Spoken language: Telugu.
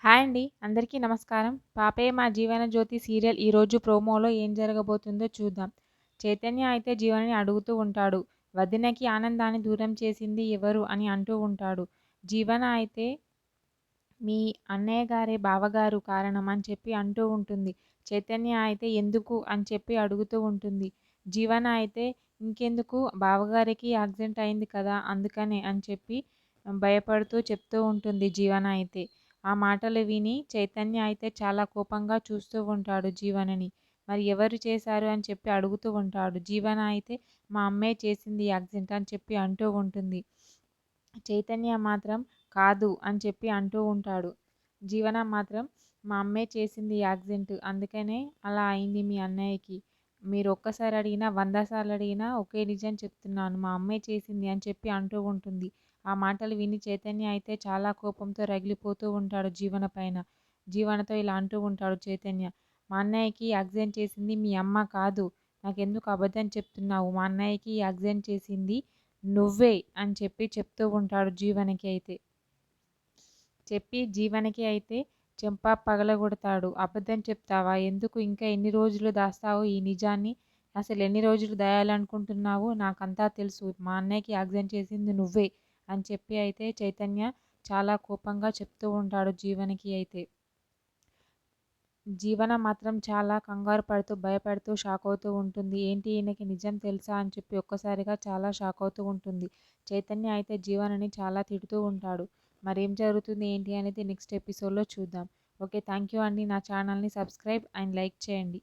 హాయ్ అండి. అందరికీ నమస్కారం. 'పాపే మా జీవన జ్యోతి' సీరియల్ ఈరోజు ప్రోమోలో ఏం జరగబోతుందో చూద్దాం. చైతన్య అయితే జీవనని అడుగుతూ ఉంటాడు. వదినకి ఆనందాన్ని దూరం చేసింది ఎవరు అని అంటూ ఉంటాడు. జీవన అయితే మీ అన్నయ్య గారే బావగారు కారణం అని చెప్పి అంటూ ఉంటుంది. చైతన్య అయితే ఎందుకు అని చెప్పి అడుగుతూ ఉంటుంది. జీవన అయితే ఇంకెందుకు బావగారికి యాక్సిడెంట్ అయింది కదా అందుకనే అని చెప్పి భయపడుతూ చెప్తూ ఉంటుంది జీవన అయితే. ఆ మాటలు విని చైతన్య అయితే చాలా కోపంగా చూస్తూ ఉంటాడు జీవనని. మరి ఎవరు చేశారు అని చెప్పి అడుగుతూ ఉంటాడు. జీవన అయితే మా అమ్మే చేసింది యాక్సిడెంట్ అని చెప్పి అంటూ ఉంటుంది. చైతన్య మాత్రం కాదు అని చెప్పి అంటూ ఉంటాడు. జీవన మాత్రం మా అమ్మే చేసింది యాక్సిడెంట్ అందుకనే అలా అయింది మీ అన్నయ్యకి. మీరు ఒక్కసారి అడిగినా 100 సార్లు అడిగినా ఒకే నిజం చెప్తున్నాను. మా అమ్మే చేసింది అని చెప్పి అంటూ ఉంటుంది. ఆ మాటలు విని చైతన్య అయితే చాలా కోపంతో రగిలిపోతూ ఉంటాడు జీవన పైన. జీవనతో ఇలా అంటూ ఉంటాడు చైతన్య. మా అన్నయ్యకి యాక్సిడెంట్ చేసింది మీ అమ్మ కాదు. నాకెందుకు అబద్ధం చెప్తున్నావు? మా అన్నయ్యకి యాక్సిడెంట్ చేసింది నువ్వే అని చెప్పి చెప్తూ ఉంటాడు జీవనకి అయితే. చెప్పి జీవనకి అయితే చెంప పగలగొడతాడు. అబద్ధం చెప్తావా? ఎందుకు ఇంకా ఎన్ని రోజులు దాస్తావు ఈ నిజాన్ని? అసలు ఎన్ని రోజులు దాయాలనుకుంటున్నావు? నాకంతా తెలుసు. మా అన్నయ్యకి యాక్సిడెంట్ చేసింది నువ్వే అని చెప్పి అయితే చైతన్య చాలా కోపంగా చెప్తూ ఉంటాడు జీవనకి అయితే. జీవన మాత్రం చాలా కంగారు పడుతూ, భయపడుతూ, షాక్ అవుతూ ఉంటుంది. ఏంటి ఈయనకి నిజం తెలుసా అని చెప్పి ఒక్కసారిగా చాలా షాక్ అవుతూ ఉంటుంది. చైతన్య అయితే జీవనని చాలా తిడుతూ ఉంటాడు. మరేం జరుగుతుంది ఏంటి అనేది నెక్స్ట్ ఎపిసోడ్‌లో చూద్దాం. ఓకే. థ్యాంక్ యూ అండి. నా ఛానల్‌ని సబ్స్క్రైబ్ అండ్ లైక్ చేయండి.